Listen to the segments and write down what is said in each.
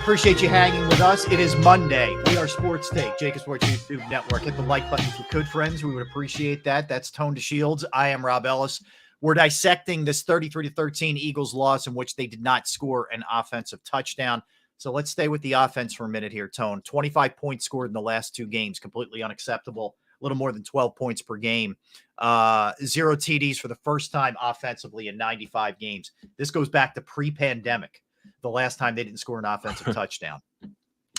Appreciate you hanging with us. It is Monday. We are Sports Take, JAKIB Sports YouTube Network. Hit the like button if you could, friends. We would appreciate that. That's Tone to Shields. I am Rob Ellis. We're dissecting this 33-13 Eagles loss in which they did not score an offensive touchdown. So let's stay with the offense for a minute here, Tone. 25 points scored in the last two games, completely unacceptable. A little more than 12 points per game. 0 TDs for the first time offensively in 95 games. This goes back to pre-pandemic, the last time they didn't score an offensive touchdown.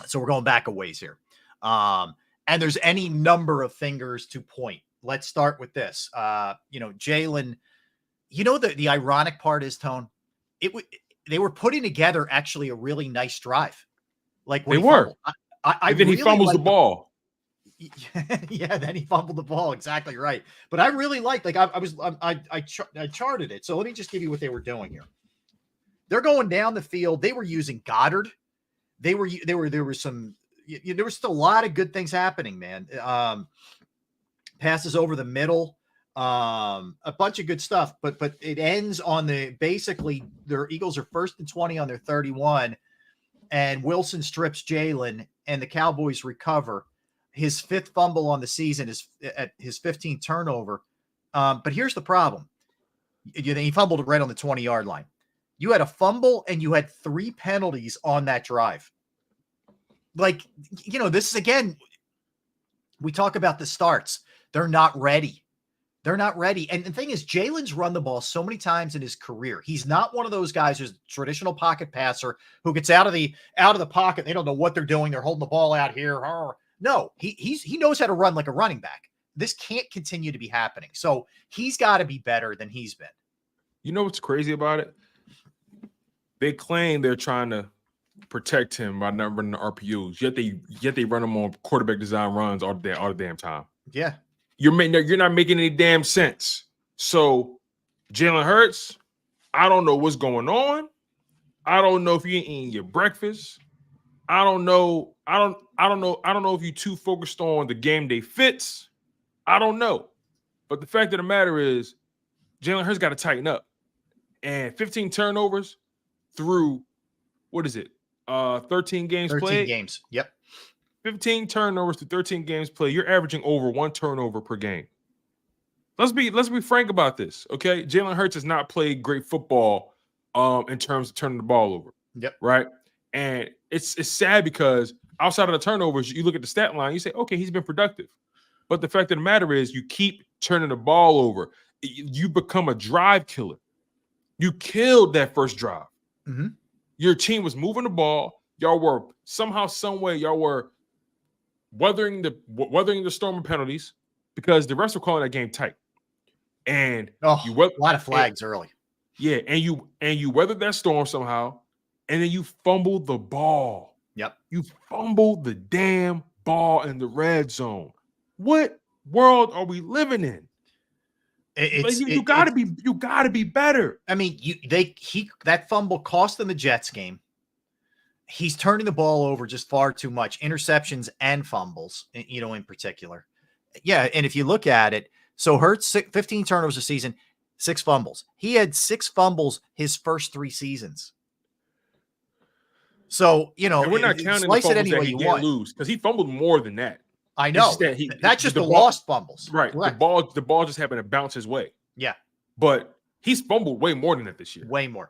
So we're going back a ways here. And there's any number of fingers to point. Let's start with this. Jalen, the ironic part is, Tone, they were putting together actually a really nice drive. Like when they were. And then he fumbles the ball. Yeah, then he fumbled the ball. Exactly right. But I really liked, I charted it. So let me just give you what they were doing here. They're going down the field. They were using Goddard. There was still a lot of good things happening, man. Passes over the middle, a bunch of good stuff, but it ends on basically their Eagles are 1st and 20 on their 31, and Wilson strips Jalen, and the Cowboys recover. His 5th fumble on the season is at his 15th turnover. But here's the problem. He fumbled right on the 20-yard line. You had a fumble and you had 3 penalties on that drive. This is, again, we talk about the starts. They're not ready. They're not ready. And the thing is, Jalen's run the ball so many times in his career. He's not one of those guys who's a traditional pocket passer who gets out of the pocket. They don't know what they're doing. They're holding the ball out here. No, he knows how to run like a running back. This can't continue to be happening. So he's got to be better than he's been. You know what's crazy about it? They claim they're trying to protect him by not running the RPOs. Yet they run him on quarterback design runs all the damn time. Yeah, you're not making any damn sense. So Jalen Hurts, I don't know what's going on. I don't know if you ain't eating your breakfast. I don't know if you're too focused on the game day fits. I don't know. But the fact of the matter is, Jalen Hurts got to tighten up. And 15 turnovers through, 13 games played? 13 games, yep. 15 turnovers through 13 games played. You're averaging over 1 turnover per game. Let's be frank about this, okay? Jalen Hurts has not played great football in terms of turning the ball over. Yep. Right? And it's sad because outside of the turnovers, you look at the stat line, you say, okay, he's been productive. But the fact of the matter is you keep turning the ball over. You become a drive killer. You killed that first drive. Mm-hmm. Your team was moving the ball. Y'all were somehow, some way, y'all were weathering the storm of penalties because the refs were calling that game tight. And a lot of flags early. Yeah, and you weathered that storm somehow, and then you fumbled the ball. Yep. You fumbled the damn ball in the red zone. What world are we living in? You gotta be better. I mean, that fumble cost them the Jets game. He's turning the ball over just far too much, interceptions and fumbles, in particular. Yeah, and if you look at it, so Hurts 15 turnovers a season, 6 fumbles. He had 6 fumbles his first 3 seasons. So and we're not counting the fumbles that he can't lose because he fumbled more than that. I know. That's just the lost fumbles. Right. Correct. The ball just happened to bounce his way. Yeah. But he's fumbled way more than that this year. Way more.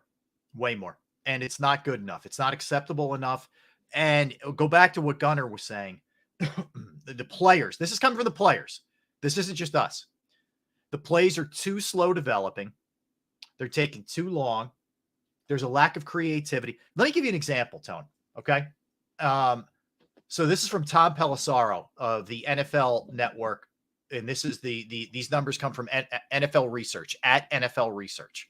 And it's not good enough. It's not acceptable enough. And go back to what Gunnar was saying. The players. This is coming from the players. This isn't just us. The plays are too slow developing. They're taking too long. There's a lack of creativity. Let me give you an example, Tone. Okay. So this is from Tom Pelissaro of the NFL Network, and this is these numbers come from NFL Research at NFL Research.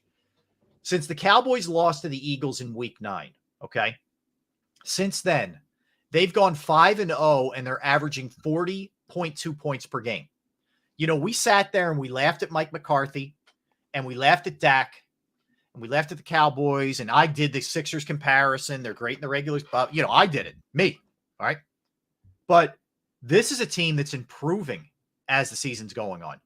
Since the Cowboys lost to the Eagles in Week 9, okay, since then they've gone 5-0 and they're averaging 40.2 points per game. We sat there and we laughed at Mike McCarthy, and we laughed at Dak, and we laughed at the Cowboys, and I did the Sixers comparison. They're great in the regulars, but I did it, me, all right. But this is a team that's improving as the season's going on.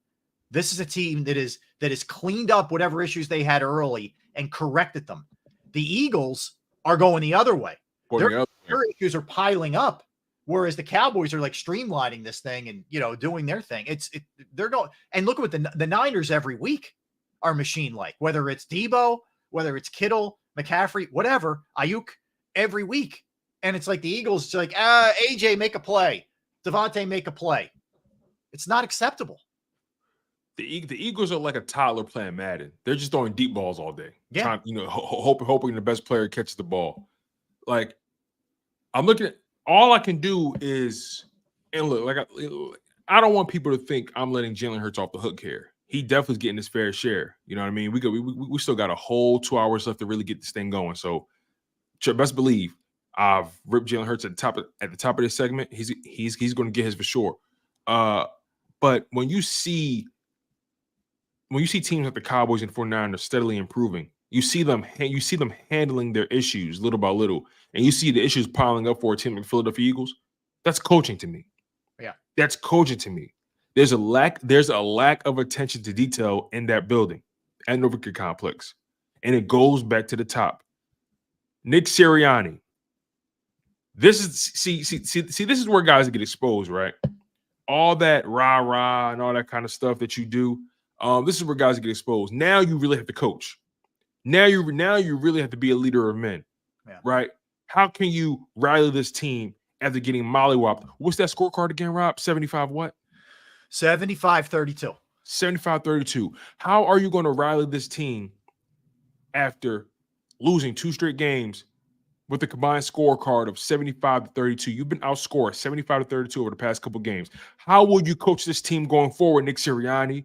This is a team that is cleaned up whatever issues they had early and corrected them. The Eagles are going the other way. their issues are piling up, whereas the Cowboys are like streamlining this thing and, doing their thing. They're going, and look at what the Niners every week are machine like, whether it's Debo, whether it's Kittle, McCaffrey, whatever, Ayuk, every week. And it's like the Eagles, it's like, AJ, make a play. Devontae, make a play. It's not acceptable. The Eagles are like a toddler playing Madden. They're just throwing deep balls all day. Yeah. Hoping the best player catches the ball. Like, I'm looking at, all I can do is, and look, like I don't want people to think I'm letting Jalen Hurts off the hook here. He definitely is getting his fair share. You know what I mean? We still got a whole 2 hours left to really get this thing going. So, best believe I've ripped Jalen Hurts at the top of this segment. He's going to get his for sure. But when you see teams like the Cowboys and 49ers steadily improving, you see them handling their issues little by little, and you see the issues piling up for a team like the Philadelphia Eagles. That's coaching to me. Yeah, that's coaching to me. There's a lack of attention to detail in that building at Novica Complex, and it goes back to the top. Nick Sirianni. This is where guys get exposed, right? All that rah-rah and all that kind of stuff that you do. This is where guys get exposed. Now you really have to coach. Now you really have to be a leader of men, right? How can you rally this team after getting mollywopped? What's that scorecard again, Rob? 75 what? 75-32. 75-32. How are you going to rally this team after losing 2 straight games with a combined scorecard of 75-32? You've been outscored 75-32 over the past couple games. How will you coach this team going forward, Nick Sirianni?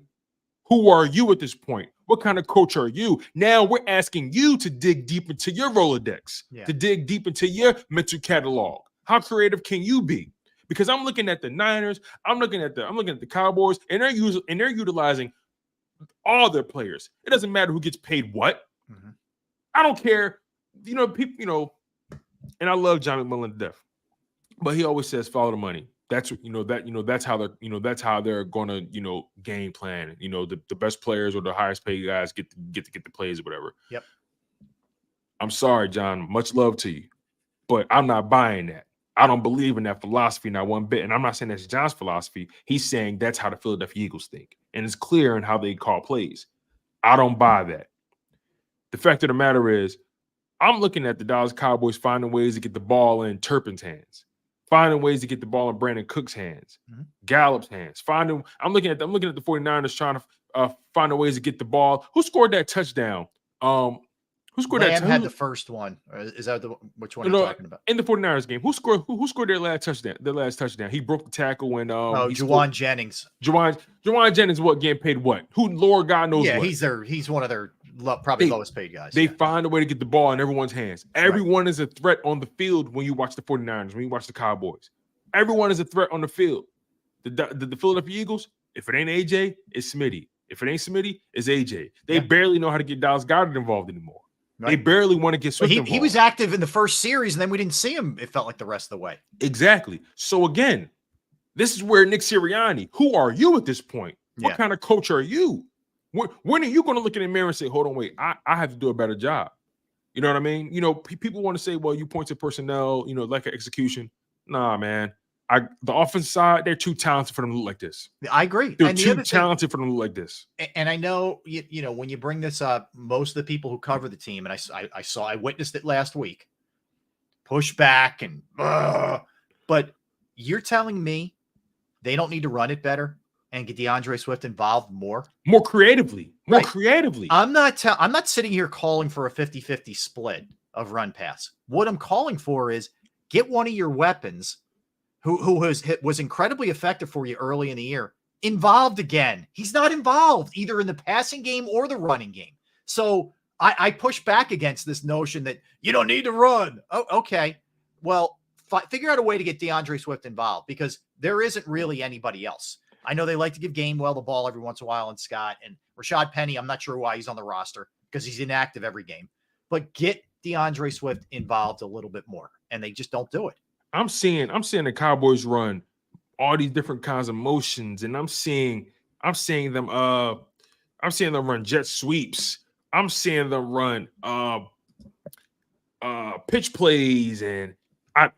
Who are you at this point? What kind of coach are you? Now we're asking you to dig deep into your Rolodex, to dig deep into your mental catalog. How creative can you be? Because I'm looking at the Niners, I'm looking at the Cowboys, and they're utilizing all their players. It doesn't matter who gets paid what. Mm-hmm. I don't care. People, and I love John McMullen to death, but he always says follow the money. That's that's how they're gonna game plan. The best players or the highest paid guys get to get the plays or whatever. Yep. I'm sorry, John. Much love to you, but I'm not buying that. I don't believe in that philosophy not one bit. And I'm not saying that's John's philosophy. He's saying that's how the Philadelphia Eagles think, and it's clear in how they call plays. I don't buy that. The fact of the matter is, I'm looking at the Dallas Cowboys finding ways to get the ball in Turpin's hands, finding ways to get the ball in Brandon Cook's hands, Gallup's hands. I'm looking at the 49ers trying to find ways to get the ball. Who scored that touchdown? Who scored that? Had the first one. Is that which one you're talking about? In the 49ers game, who scored their last touchdown? Their last touchdown. He broke the tackle when Juwan Jennings. Juwan Jennings, getting paid what? Who, Lord God knows what. He's one of their probably lowest paid guys. They find a way to get the ball in everyone's hands. Everyone is a threat on the field when you watch the 49ers, when you watch the Cowboys. Everyone is a threat on the field. The Philadelphia Eagles, if it ain't AJ, it's Smitty. If it ain't Smitty, it's AJ. They barely know how to get Dallas Goedert involved anymore. Right. They barely want to get Swift involved. He was active in the first series, and then we didn't see him, it felt like, the rest of the way. Exactly. So, again, this is where Nick Sirianni, who are you at this point? What kind of coach are you? When are you going to look in the mirror and say, hold on, wait, I have to do a better job? You know what I mean? People want to say, well, you point to personnel, like an execution. Nah, man. The offense side, they're too talented for them to look like this. I agree. They're too talented for them to look like this. And I know, when you bring this up, most of the people who cover the team, and I witnessed it last week, push back and, but you're telling me they don't need to run it better and get DeAndre Swift involved more creatively. I'm not sitting here calling for a 50-50 split of run pass. What I'm calling for is get one of your weapons who was incredibly effective for you early in the year, involved again. He's not involved either in the passing game or the running game. So I push back against this notion that you don't need to run. Oh, okay. Well, figure out a way to get DeAndre Swift involved, because there isn't really anybody else. I know they like to give Gainwell the ball every once in a while, and Scott and Rashad Penny. I'm not sure why he's on the roster because he's inactive every game, but get DeAndre Swift involved a little bit more, and they just don't do it. I'm seeing the Cowboys run all these different kinds of motions, and I'm seeing them run jet sweeps. I'm seeing them run pitch plays and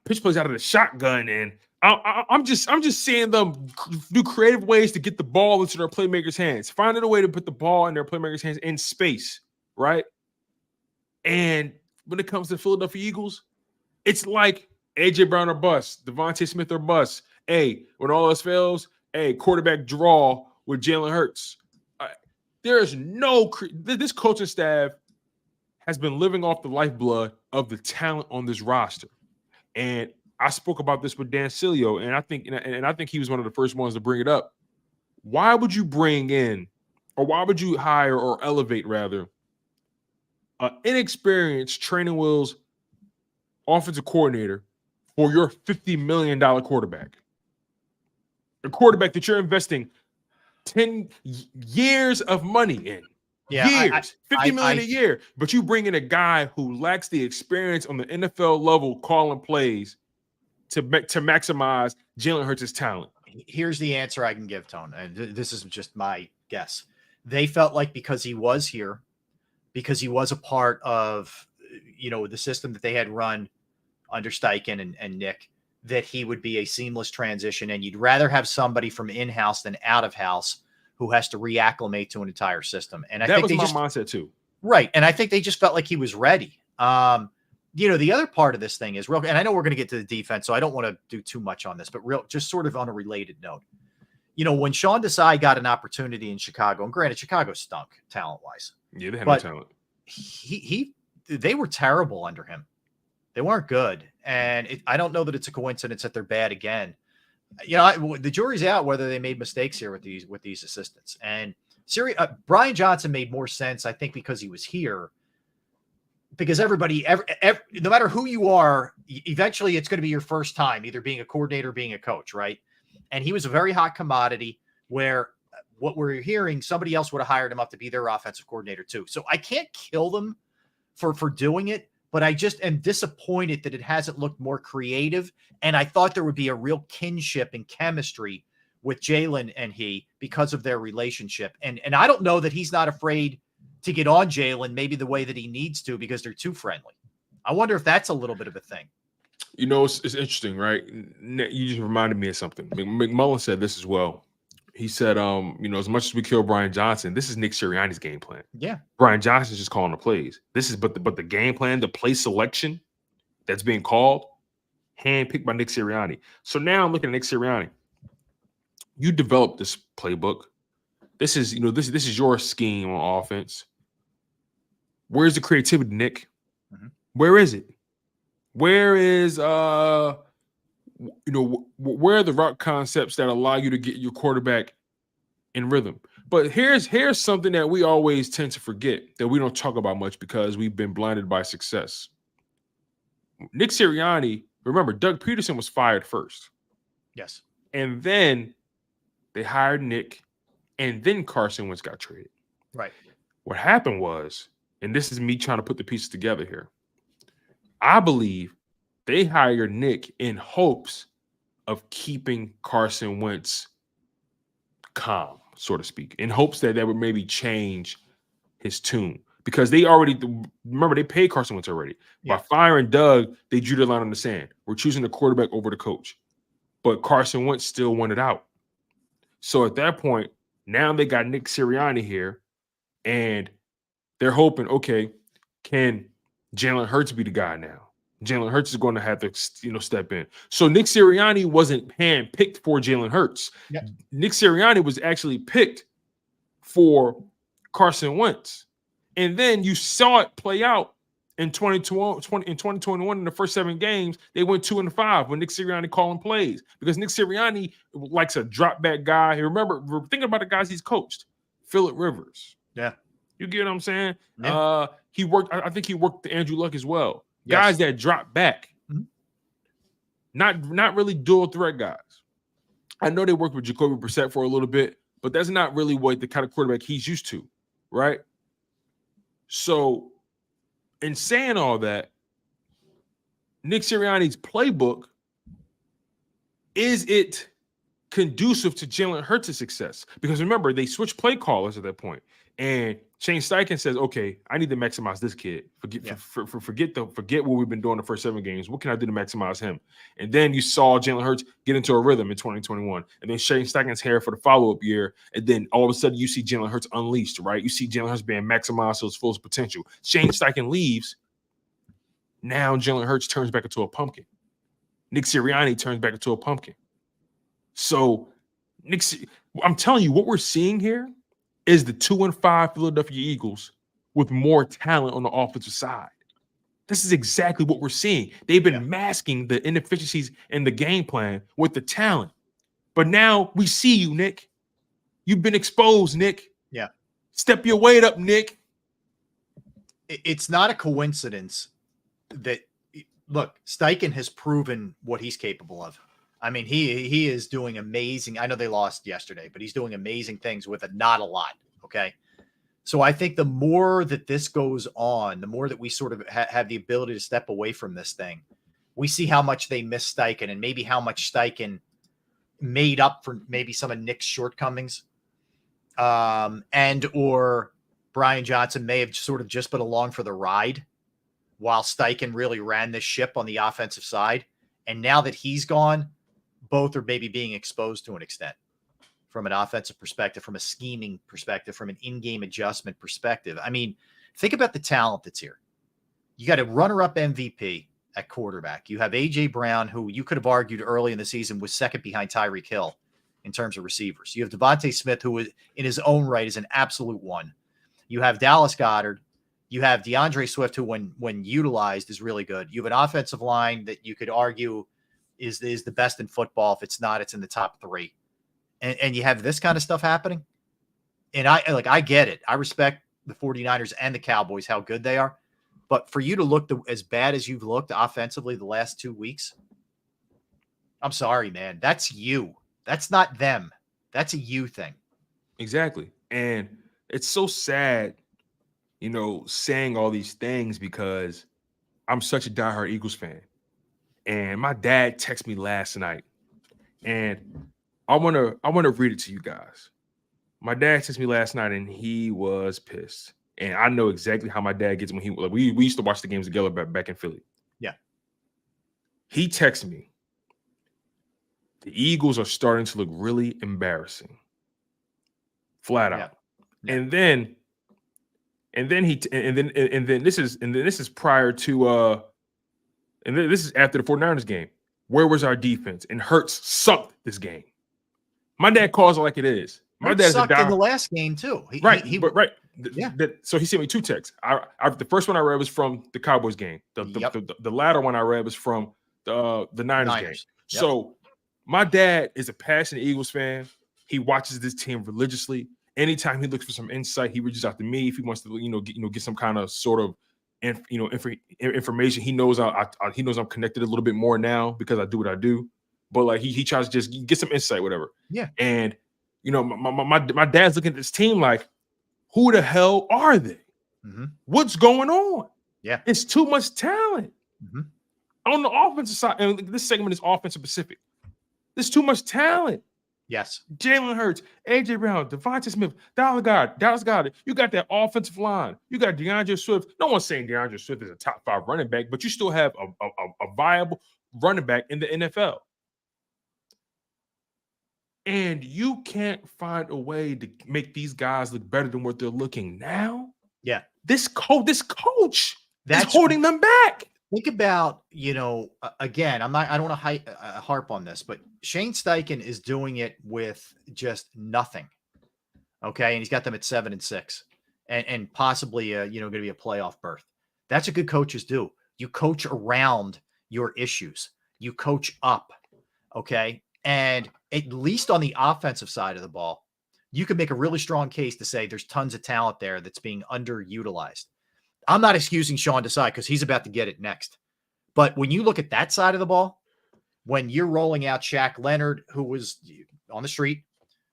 pitch plays out of the shotgun, and I'm just seeing them do creative ways to get the ball into their playmakers' hands, finding a way to put the ball in their playmakers' hands in space, right? And when it comes to the Philadelphia Eagles, it's like AJ Brown or bust, Devontae Smith or bust. Hey, when all else fails, hey, quarterback draw with Jalen Hurts. There is this coaching staff has been living off the lifeblood of the talent on this roster. And I spoke about this with Dan Silio, and I think he was one of the first ones to bring it up. Why would you bring in, or why would you hire or elevate rather, an inexperienced training wheels offensive coordinator for your $50 million quarterback? A quarterback that you're investing 10 years of money in. Yeah, years, $50 million a year. But you bring in a guy who lacks the experience on the NFL level calling plays to maximize Jalen Hurts' talent. Here's the answer I can give, Tone, and this is just my guess. They felt like because he was here, because he was a part of, the system that they had run under Steichen and Nick, that he would be a seamless transition, and you'd rather have somebody from in-house than out of house who has to reacclimate to an entire system. And I think that was my mindset too. Right. And I think they just felt like he was ready. The other part of this thing is real, and I know we're going to get to the defense, so I don't want to do too much on this, but just sort of on a related note. When Sean Desai got an opportunity in Chicago, and granted, Chicago stunk talent-wise. Yeah, they had no talent. They were terrible under him. They weren't good. And I don't know that it's a coincidence that they're bad again. The jury's out whether they made mistakes here with these assistants. And Brian Johnson made more sense, I think, because he was here. Because everybody, no matter who you are, eventually it's going to be your first time, either being a coordinator or being a coach, right? And he was a very hot commodity where what we're hearing, somebody else would have hired him up to be their offensive coordinator too. So I can't kill them for doing it, but I just am disappointed that it hasn't looked more creative. And I thought there would be a real kinship and chemistry with Jalen and he because of their relationship. And I don't know that he's not afraid to get on Jalen maybe the way that he needs to because they're too friendly. I wonder if that's a little bit of a thing. It's interesting, right? You just reminded me of something. McMullen said this as well. He said, as much as we kill Brian Johnson, this is Nick Sirianni's game plan. Yeah. Brian Johnson's just calling the plays. But the game plan, the play selection that's being called, handpicked by Nick Sirianni. So now I'm looking at Nick Sirianni. You developed this playbook. This is, this is your scheme on offense. Where's the creativity, Nick? Mm-hmm. Where is it? Where is where are the route concepts that allow you to get your quarterback in rhythm? But here's something that we always tend to forget that we don't talk about much because we've been blinded by success. Nick Sirianni, remember, Doug Peterson was fired first. Yes. And then they hired Nick, and then Carson Wentz got traded. Right. What happened was, and this is me trying to put the pieces together here, I believe they hired Nick in hopes of keeping Carson Wentz calm, so to speak, in hopes that would maybe change his tune. Because they already, remember, they paid Carson Wentz already. Yeah. By firing Doug, they drew the line on the sand. We're choosing the quarterback over the coach. But Carson Wentz still wanted out. So at that point, now they got Nick Sirianni here, and they're hoping, okay, can Jalen Hurts be the guy now? Jalen Hurts is going to have to, step in. So Nick Sirianni wasn't handpicked for Jalen Hurts. Yep. Nick Sirianni was actually picked for Carson Wentz. And then you saw it play out in 2021 in the first 7 games. They went 2-5 when Nick Sirianni calling plays because Nick Sirianni likes a drop back guy. Remember, we're thinking about the guys he's coached. Phillip Rivers. Yeah. You get what I'm saying? Yeah. I think he worked Andrew Luck as well. Yes. Guys that drop back. Mm-hmm. Not really dual threat guys. I know they worked with Jacoby Brissett for a little bit, but that's not really what the kind of quarterback he's used to, right? So, in saying all that, Nick Sirianni's playbook, is it conducive to Jalen Hurts' success? Because remember, they switched play callers at that point. And Shane Steichen says, okay, I need to maximize this kid. Forget what we've been doing the first 7 games. What can I do to maximize him? And then you saw Jalen Hurts get into a rhythm in 2021. And then Shane Steichen's here for the follow-up year. And then all of a sudden you see Jalen Hurts unleashed, right? You see Jalen Hurts being maximized to his fullest potential. Shane Steichen leaves. Now Jalen Hurts turns back into a pumpkin. Nick Sirianni turns back into a pumpkin. So I'm telling you, what we're seeing here is the 2-5 Philadelphia Eagles with more talent on the offensive side. This is exactly what we're seeing. They've been masking the inefficiencies in the game plan with the talent. But now we see you, Nick. You've been exposed, Nick. Yeah. Step your weight up, Nick. It's not a coincidence that, look, Steichen has proven what he's capable of. I mean, he is doing amazing. I know they lost yesterday, but he's doing amazing things with not a lot. Okay. So I think the more that this goes on, the more that we sort of have the ability to step away from this thing, we see how much they miss Steichen and maybe how much Steichen made up for maybe some of Nick's shortcomings. And or Brian Johnson may have sort of just been along for the ride while Steichen really ran this ship on the offensive side. And now that he's gone, both are maybe being exposed to an extent from an offensive perspective, from a scheming perspective, from an in-game adjustment perspective. I mean, think about the talent that's here. You got a runner-up MVP at quarterback. You have A.J. Brown, who you could have argued early in the season was second behind Tyreek Hill in terms of receivers. You have Devontae Smith, who in his own right is an absolute one. You have Dallas Goedert. You have DeAndre Swift, who when utilized is really good. You have an offensive line that you could argue is the best in football. If it's not, it's in the top 3. And you have this kind of stuff happening. And I get it. I respect the 49ers and the Cowboys, how good they are. But for you to look as bad as you've looked offensively the last 2 weeks, I'm sorry, man. That's you. That's not them. That's a you thing. Exactly. And it's so sad, saying all these things because I'm such a diehard Eagles fan. And my dad texted me last night, and I want to read it to you guys. My dad texted me last night, and he was pissed. And I know exactly how my dad gets when we used to watch the games together back in Philly. Yeah. He texted me. The Eagles are starting to look really embarrassing. Flat out. Yeah. And then this is prior to and this is after the 49ers game. Where was our defense? And Hurts sucked this game. My dad calls it like it is. My dad sucked in the last game too. Right. So he sent me 2 texts. The first one I read was from the Cowboys game. The latter one I read was from the Niners game. Yep. So my dad is a passionate Eagles fan. He watches this team religiously. Anytime he looks for some insight, he reaches out to me if he wants to, get some kind of sort of information. He knows he knows I'm connected a little bit more now because I do what I do. But like he tries to just get some insight, whatever. Yeah. And my dad's looking at this team like, who the hell are they? Mm-hmm. What's going on? Yeah. It's too much talent. Mm-hmm. On the offensive side, and this segment is offensive specific. There's too much talent. Yes. Jalen Hurts, A.J. Brown, Devontae Smith, Dallas Goedert. You got that offensive line. You got DeAndre Swift. No one's saying DeAndre Swift is a top 5 running back, but you still have a viable running back in the NFL. And you can't find a way to make these guys look better than what they're looking now. Yeah. This coach that's holding them back. Think about, again, I don't want to harp on this, but Shane Steichen is doing it with just nothing. Okay. And he's got them at 7-6 and possibly, going to be a playoff berth. That's what good coaches do. You coach around your issues. You coach up. Okay. And at least on the offensive side of the ball, you can make a really strong case to say there's tons of talent there that's being underutilized. I'm not excusing Sean Desai because he's about to get it next. But when you look at that side of the ball, when you're rolling out Shaq Leonard, who was on the street,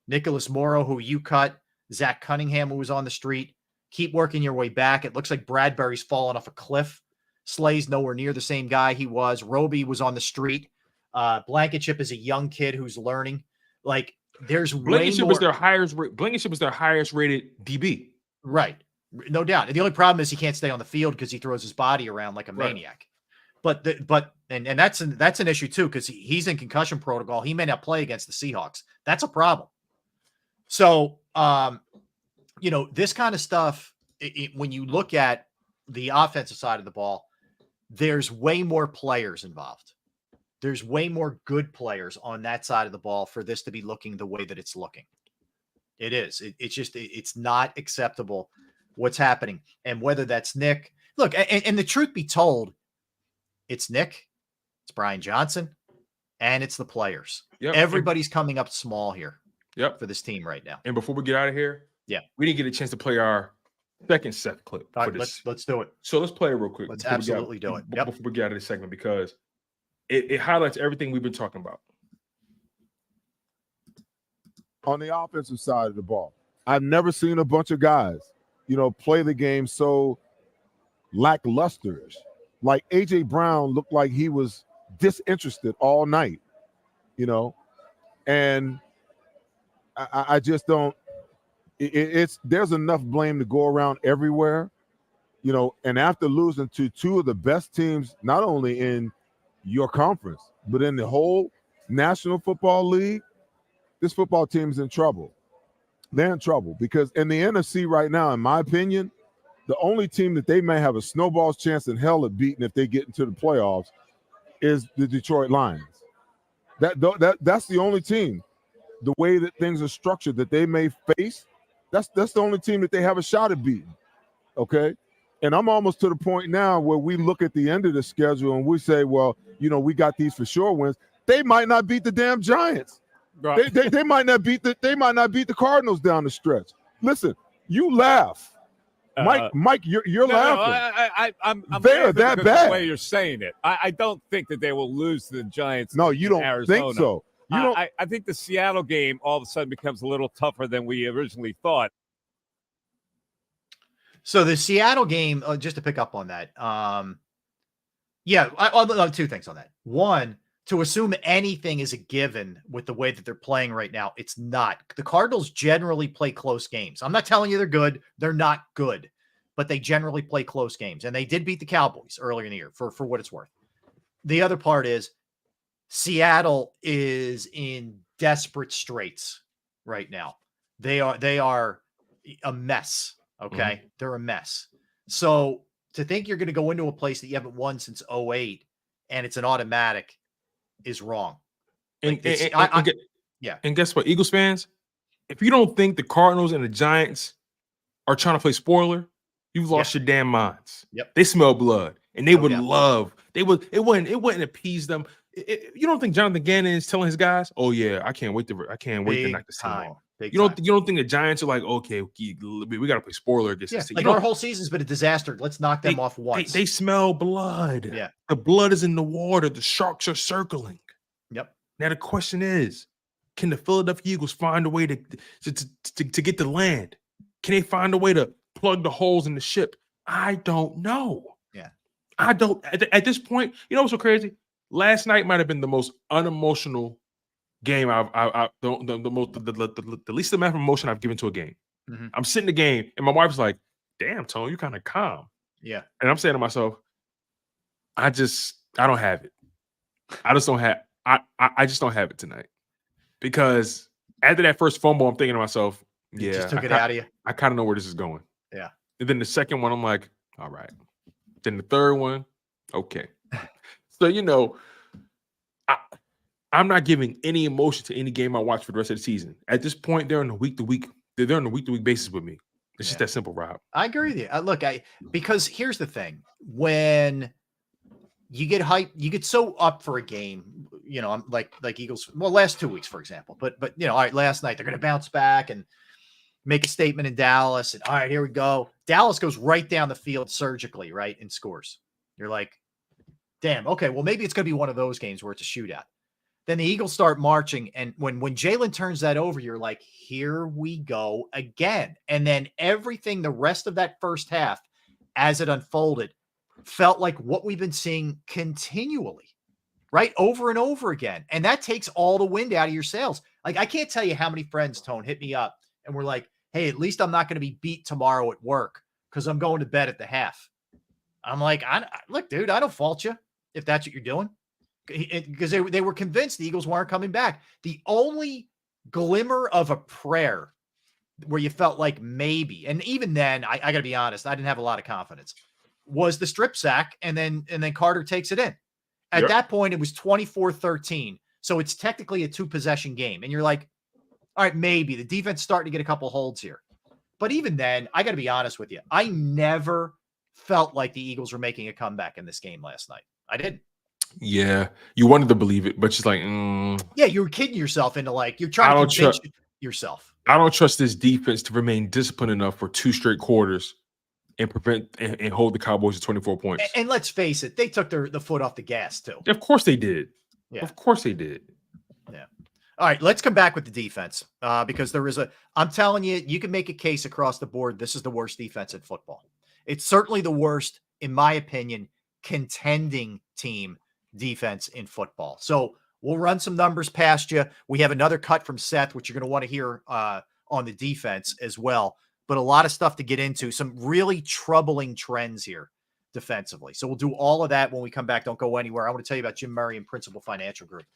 Nicholas Morrow, who you cut, Zach Cunningham, who was on the street, keep working your way back. It looks like Bradbury's fallen off a cliff. Slay's nowhere near the same guy he was. Roby was on the street. Blankenship is a young kid who's learning. Like, there's Blankenship is their highest rated DB. Right. No doubt. And the only problem is he can't stay on the field because he throws his body around like a maniac. But that's an issue too, because he's in concussion protocol. He may not play against the Seahawks. That's a problem. So this kind of stuff, when you look at the offensive side of the ball, there's way more players involved. There's way more good players on that side of the ball for this to be looking the way that it's looking. It is. It's not acceptable what's happening. And whether that's Nick, look, and the truth be told, it's Nick, it's Brian Johnson, and it's the players. Yep. Everybody's coming up small here. Yep. For this team right now. And before we get out of here, we didn't get a chance to play our second set clip. All right, let's do it. So let's play it real quick. Let's absolutely do it. Before we get out of this segment, because it highlights everything we've been talking about. On the offensive side of the ball, I've never seen a bunch of guys, play the game so lackluster-ish. Like A.J. Brown looked like he was disinterested all night, and I just don't. There's enough blame to go around everywhere, and after losing to two of the best teams, not only in your conference, but in the whole National Football League, this football team is in trouble. They're in trouble because in the NFC right now, in my opinion, the only team that they may have a snowball's chance in hell of beating if they get into the playoffs is the Detroit Lions. That's the only team. The way that things are structured that they may face, that's the only team that they have a shot at beating. Okay. And I'm almost to the point now where we look at the end of the schedule and we say, well, we got these for sure wins. They might not beat the damn Giants. Right. They might not beat the Cardinals down the stretch. Listen, you laugh. Mike, you're laughing. I'm they're that bad. The way you're saying it, I don't think that they will lose to the Giants. No, you don't Arizona. think so. I think the Seattle game all of a sudden becomes a little tougher than we originally thought. So the Seattle game, just to pick up on that, I'll two things on that. One, to assume anything is a given with the way that they're playing right now, it's not. The Cardinals generally play close games. I'm not telling you they're good. They're not good, but they generally play close games. And they did beat the Cowboys earlier in the year for what it's worth. The other part is Seattle is in desperate straits right now. They are a mess. Okay. Mm-hmm. They're a mess. So to think you're going to go into a place that you haven't won since 2008 and it's an automatic is wrong. And guess what, Eagles fans? If you don't think the Cardinals and the Giants are trying to play spoiler, you've lost your damn minds. Yep. They smell blood, and they would love. It wouldn't appease them. You don't think Jonathan Gannon is telling his guys, "Oh yeah, I can't wait to knock this team off." You don't think the Giants are like, "Okay, we got to play spoiler against this team." Like our whole season's been a disaster. Let's knock them off once. They smell blood. Yeah, the blood is in the water. The sharks are circling. Yep. Now the question is, can the Philadelphia Eagles find a way to get the land? Can they find a way to plug the holes in the ship? I don't know. Yeah, I don't. At this point, you know what's so crazy? Last night might have been the most unemotional game the least amount of emotion I've given to a game. Mm-hmm. I'm sitting in the game and my wife's like, "Damn, Tone, you're kind of calm." Yeah. And I'm saying to myself, I don't have it. I just don't have it tonight. Because after that first fumble, I'm thinking to myself, you just took it out of you. I kind of know where this is going. Yeah. And then the second one, I'm like, all right. Then the third one, okay. So, I'm not giving any emotion to any game I watch for the rest of the season. At this point, they're on a week-to-week basis with me. It's just that simple, Rob. I agree with you. Because here's the thing. When you get hyped, you get so up for a game, I'm like Eagles, last 2 weeks, for example. But all right, last night they're going to bounce back and make a statement in Dallas. And all right, here we go. Dallas goes right down the field surgically, right, and scores. You're like, damn, okay, well, maybe it's going to be one of those games where it's a shootout. Then the Eagles start marching, and when Jalen turns that over, you're like, here we go again. And then everything, the rest of that first half, as it unfolded, felt like what we've been seeing continually, right, over and over again. And that takes all the wind out of your sails. Like, I can't tell you how many friends, Tone, hit me up, and we're like, hey, at least I'm not going to be beat tomorrow at work because I'm going to bed at the half. I'm like, look, dude, I don't fault you if that's what you're doing. Because they were convinced the Eagles weren't coming back. The only glimmer of a prayer where you felt like maybe, and even then, I got to be honest, I didn't have a lot of confidence, was the strip sack, and then Carter takes it in. At that point, it was 24-13. So it's technically a 2-possession game. And you're like, all right, maybe the defense starting to get a couple holds here. But even then, I got to be honest with you. I never felt like the Eagles were making a comeback in this game last night. I didn't. Yeah, you wanted to believe it, but just like, yeah, you were kidding yourself into like, you're trying to convince yourself. I don't trust this defense to remain disciplined enough for 2 straight quarters and prevent and hold the Cowboys to 24 points. And let's face it, they took the foot off the gas too. Of course they did. Yeah. Of course they did. Yeah. All right, let's come back with the defense because I'm telling you, you can make a case across the board. This is the worst defense in football. It's certainly the worst, in my opinion, contending team defense in football. So we'll run some numbers past you. We have another cut from Seth, which you're going to want to hear on the defense as well. But a lot of stuff to get into, some really troubling trends here defensively. So we'll do all of that when we come back. Don't go anywhere. I want to tell you about Jim Murray and Principal Financial Group.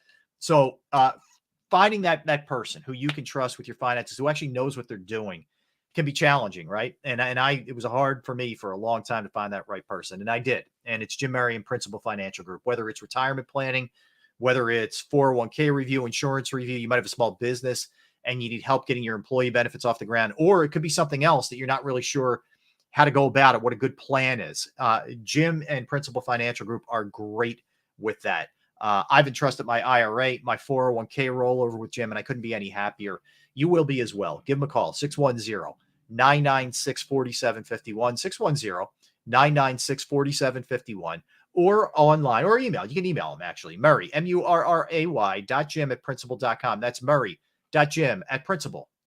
So finding that person who you can trust with your finances, who actually knows what they're doing, can be challenging, right? And it was hard for me for a long time to find that right person, and I did. And it's Jim Murray and Principal Financial Group. Whether it's retirement planning, whether it's 401k review, insurance review, you might have a small business and you need help getting your employee benefits off the ground, or it could be something else that you're not really sure how to go about it, what a good plan is. Jim and Principal Financial Group are great with that. I've entrusted my IRA, my 401k rollover with Jim, and I couldn't be any happier. You will be as well. Give them a call, 610-996-4751, 610-996-4751, or online or email. You can email them actually. Murray, MURRAY.Jim@principal.com. That's Murray.Jim@principal.com.